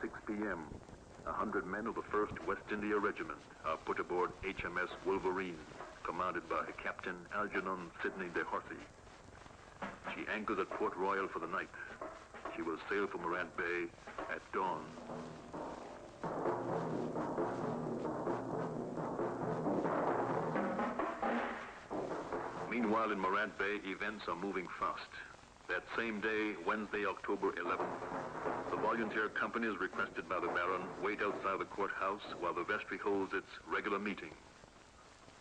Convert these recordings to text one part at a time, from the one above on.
6 p.m., 100 men of the 1st West India Regiment are put aboard HMS Wolverine, commanded by Captain Algernon Sidney de Horsey. She anchors at Port Royal for the night. She will sail for Morant Bay at dawn. Meanwhile, in Morant Bay, events are moving fast. That same day, Wednesday, October 11th, the volunteer companies requested by the Baron wait outside the courthouse while the vestry holds its regular meeting.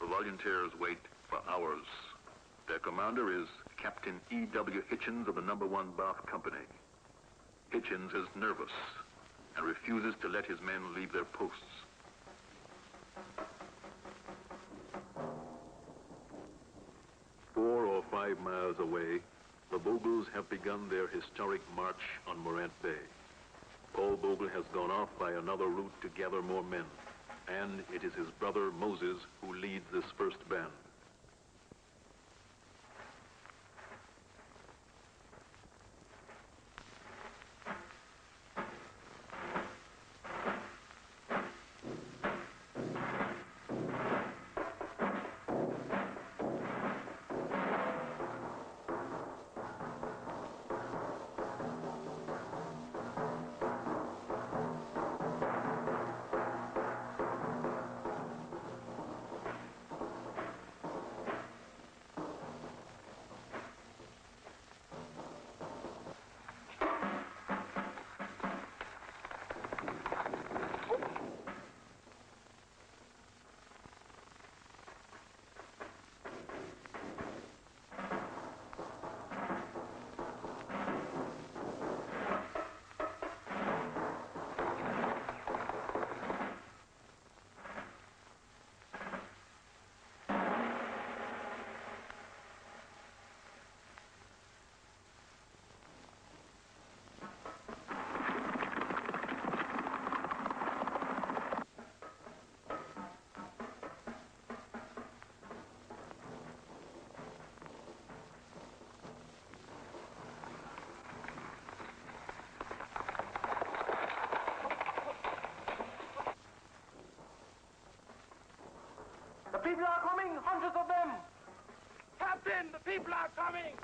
The volunteers wait for hours. Their commander is Captain E.W. Hitchens of the No. 1 Bath Company. Hitchens is nervous and refuses to let his men leave their posts. Four or 5 miles away, the Bogles have begun their historic march on Morant Bay. Paul Bogle has gone off by another route to gather more men, and it is his brother Moses who leads this first band. The people are coming, hundreds of them! Captain, the people are coming!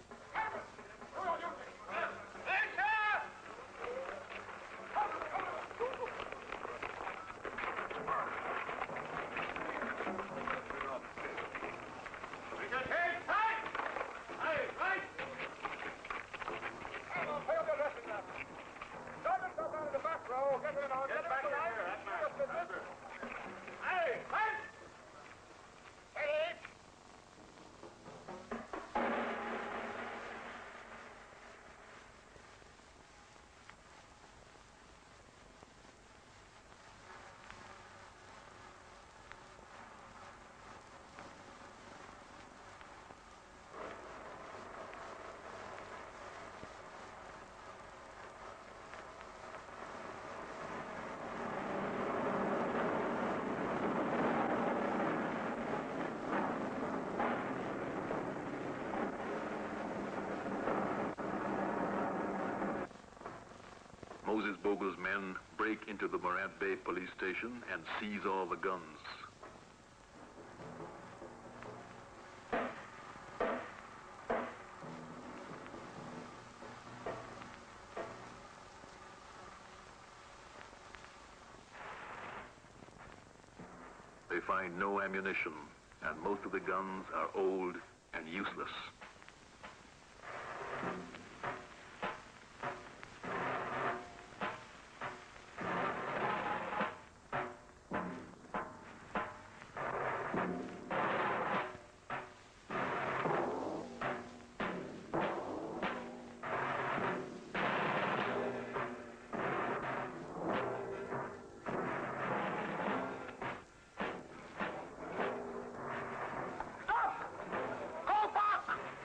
Moses Bogle's men break into the Morant Bay police station and seize all the guns. They find no ammunition, and most of the guns are old and useless. Go back!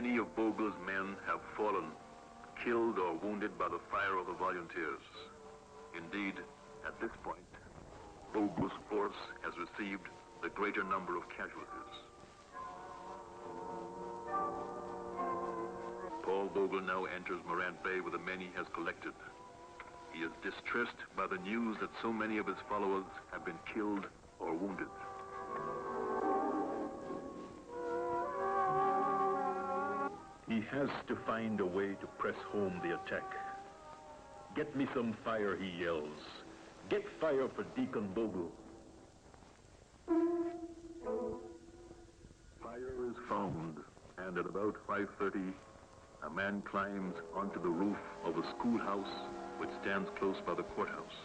Many of Bogle's men have fallen, killed or wounded by the fire of the volunteers. Indeed, at this point, Bogle's force has received the greater number of casualties. Paul Bogle now enters Morant Bay with the men he has collected. He is distressed by the news that so many of his followers have been killed or wounded. He has to find a way to press home the attack. Get me some fire, he yells. Get fire for Deacon Bogle. Fire is found, and at about 5:30, a man climbs onto the roof of a schoolhouse which stands close by the courthouse.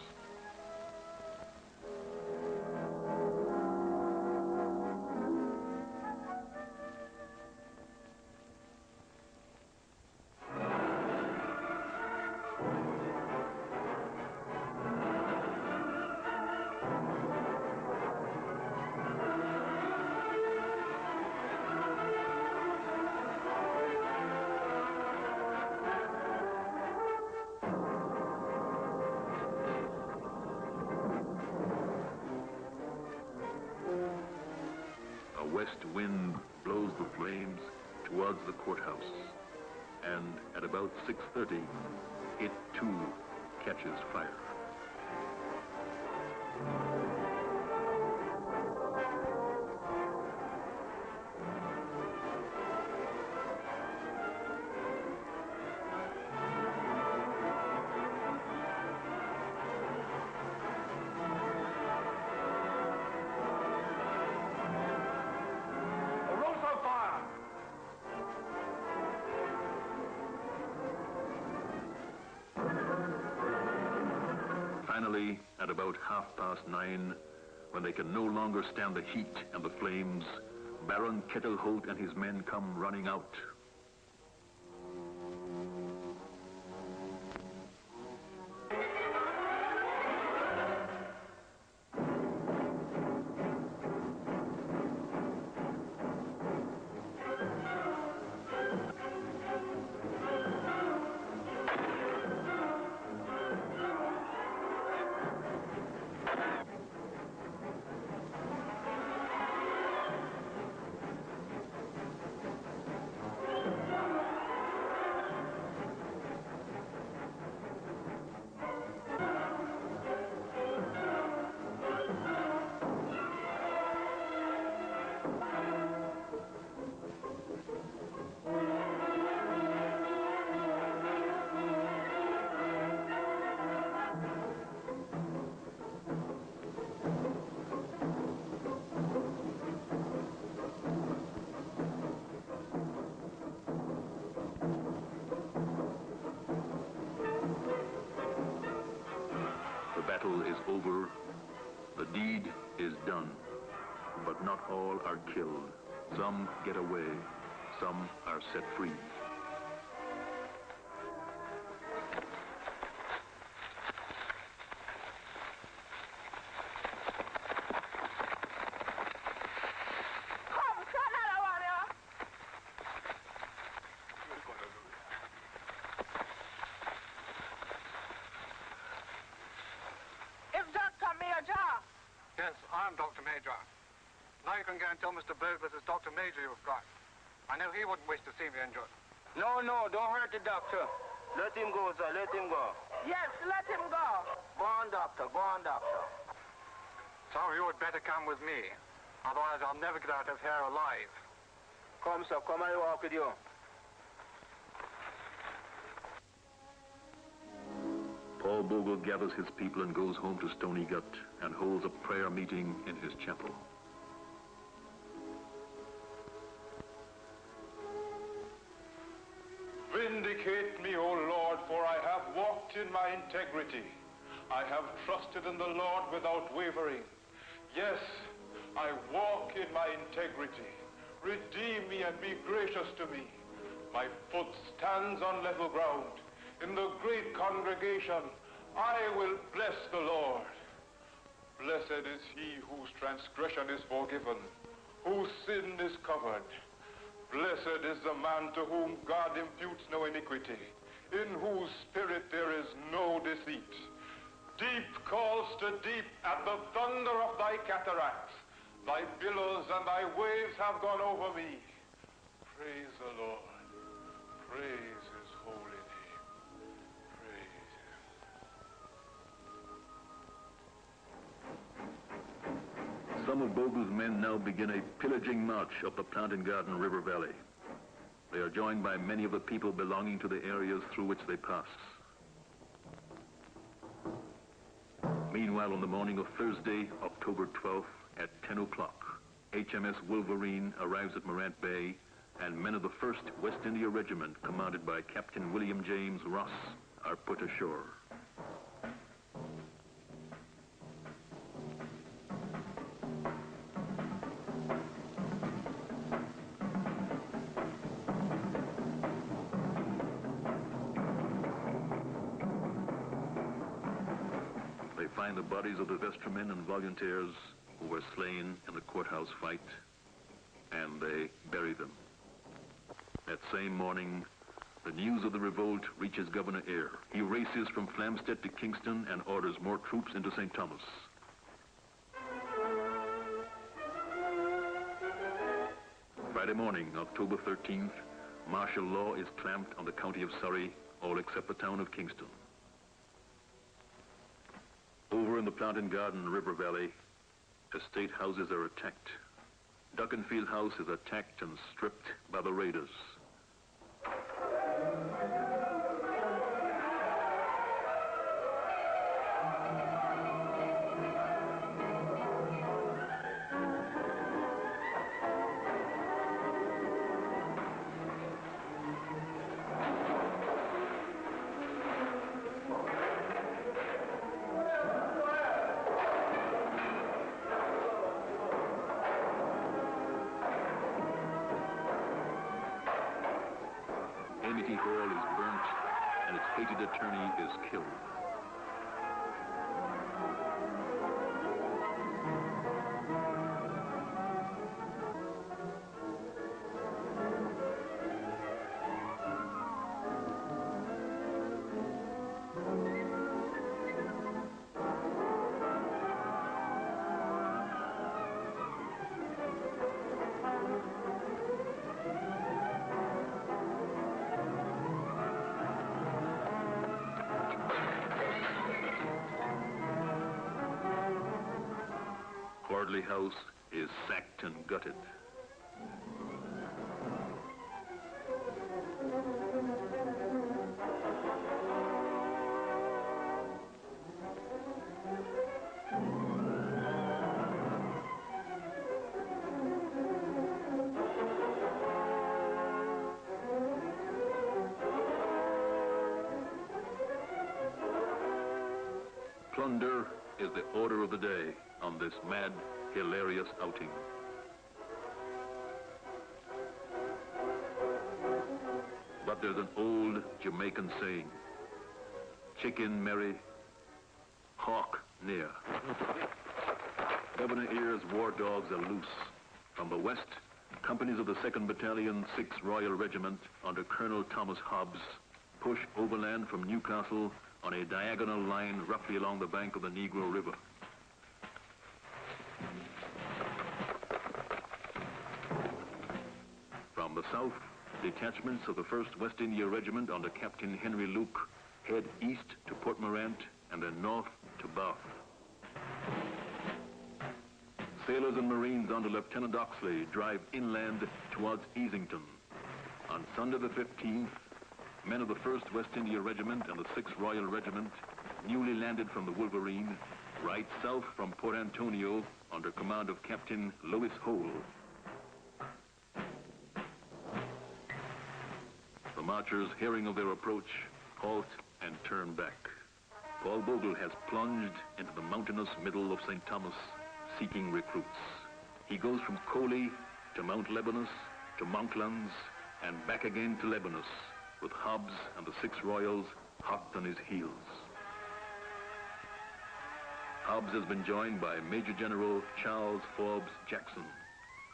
A west wind blows the flames towards the courthouse, and at about 6:30, it too catches fire. Finally, at about 9:30, when they can no longer stand the heat and the flames, Baron Kettleholt and his men come running out. The battle is over, the deed is done, but not all are killed. Some get away, some are set free. Yes, I'm Dr. Major. Now you can go and tell Mr. Bogle it's Dr. Major you've got. I know he wouldn't wish to see me injured. No, don't hurt the doctor. Let him go, sir, let him go. Yes, let him go. Go on, doctor, go on, doctor. So you had better come with me. Otherwise I'll never get out of here alive. Come, sir, come, I'll walk with you. Paul Bogle gathers his people and goes home to Stony Gut and holds a prayer meeting in his chapel. Vindicate me, O Lord, for I have walked in my integrity. I have trusted in the Lord without wavering. Yes, I walk in my integrity. Redeem me and be gracious to me. My foot stands on level ground. In the great congregation, I will bless the Lord. Blessed is he whose transgression is forgiven, whose sin is covered. Blessed is the man to whom God imputes no iniquity, in whose spirit there is no deceit. Deep calls to deep at the thunder of thy cataracts. Thy billows and thy waves have gone over me. Praise the Lord. Praise his holy name. Praise him. Some of Bogle's men now begin a pillaging march up the Plantain Garden River Valley. They are joined by many of the people belonging to the areas through which they pass. Meanwhile, on the morning of Thursday, October 12th, at 10 o'clock, HMS Wolverine arrives at Morant Bay, and men of the 1st West India Regiment, commanded by Captain William James Ross, are put ashore. They find the bodies of the vestrymen and volunteers who were slain in the courthouse fight, and they bury them. That same morning, the news of the revolt reaches Governor Eyre. He races from Flamstead to Kingston and orders more troops into St. Thomas. Friday morning, October 13th, martial law is clamped on the county of Surrey, all except the town of Kingston. Over in the Plantain Garden River Valley, estate houses are attacked. Duckenfield House is attacked and stripped by the raiders. Amity Hall is burnt, and its hated attorney is killed. Wardley House is sacked and gutted. Plunder is the order of the day on this mad, hilarious outing. But there's an old Jamaican saying, chicken merry, hawk near. Governor Eyre's war dogs are loose. From the west, companies of the 2nd Battalion, 6th Royal Regiment, under Colonel Thomas Hobbs, push overland from Newcastle on a diagonal line roughly along the bank of the Negro River. From the south, detachments of the 1st West India Regiment under Captain Henry Luke head east to Port Morant and then north to Bath. Sailors and Marines under Lieutenant Oxley drive inland towards Easington. On Sunday the 15th, men of the 1st West India Regiment and the 6th Royal Regiment, newly landed from the Wolverine, ride south from Port Antonio under command of Captain Lewis Hole. The marchers, hearing of their approach, halt and turn back. Paul Bogle has plunged into the mountainous middle of St. Thomas, seeking recruits. He goes from Coley to Mount Lebanus to Monklands and back again to Lebanus, with Hobbs and the 6 Royals hot on his heels. Hobbs has been joined by Major General Charles Forbes Jackson,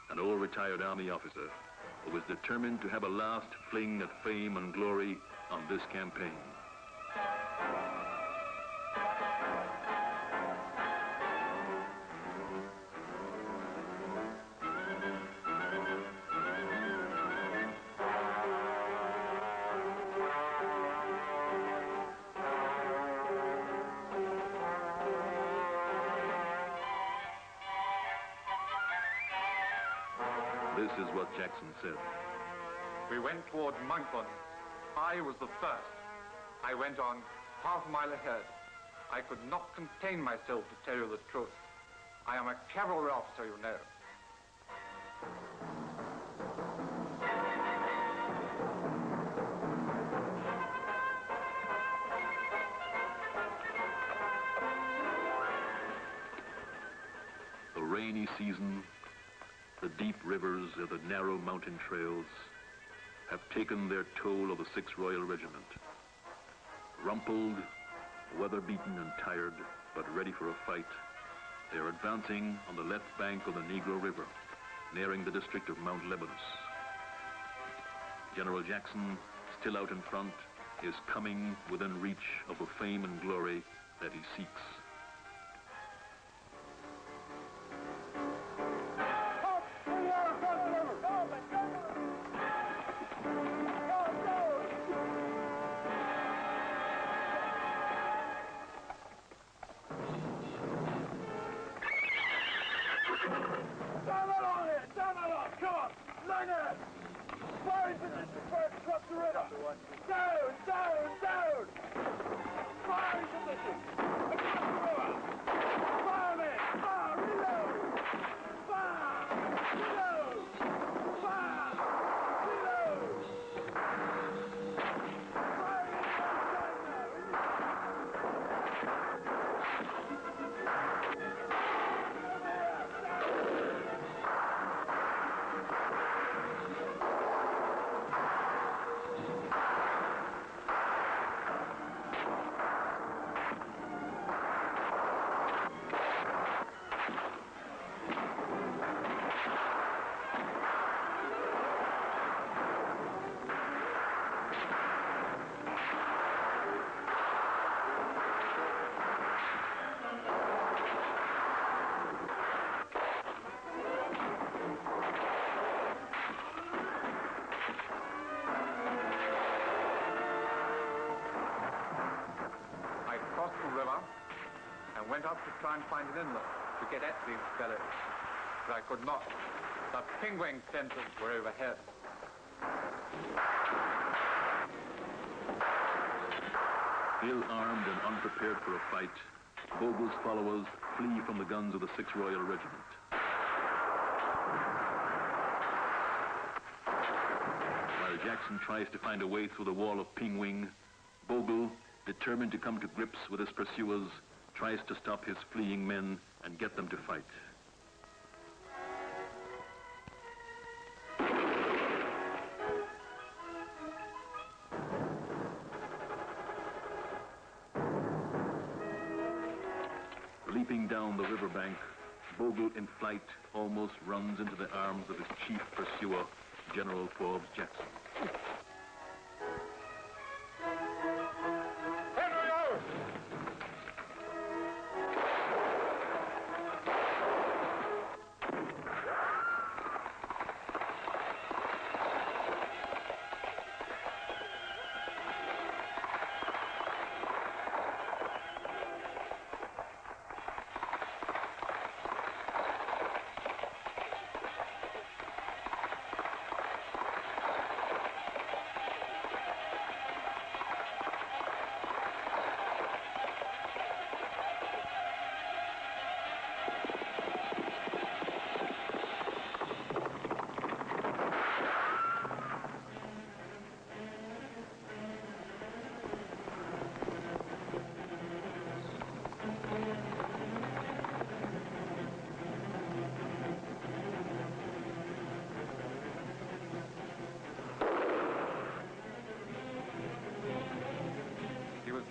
an old retired Army officer. who was determined to have a last fling at fame and glory on this campaign. This is what Jackson said. We went toward Monkland. I was the first. I went on half a mile ahead. I could not contain myself to tell you the truth. I am a cavalry officer, you know. The rainy season, the deep rivers of the narrow mountain trails have taken their toll of the 6th Royal Regiment. Rumpled, weather-beaten and tired, but ready for a fight, they are advancing on the left bank of the Negro River, nearing the district of Mount Lebanus. General Jackson, still out in front, is coming within reach of the fame and glory that he seeks. Went up to try and find an inlet to get at these fellows, but I could not. The penguin fences were overhead. Ill-armed and unprepared for a fight, Bogle's followers flee from the guns of the 6th Royal Regiment. While Jackson tries to find a way through the wall of Pingwing, Bogle, determined to come to grips with his pursuers, tries to stop his fleeing men and get them to fight. Leaping down the riverbank, Bogle in flight almost runs into the arms of his chief pursuer, General Forbes Jackson.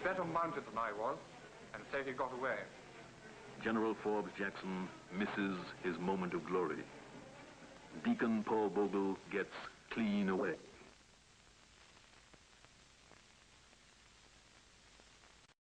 Better mounted than I was, and so he got away. General Forbes Jackson misses his moment of glory. Deacon Paul Bogle gets clean away.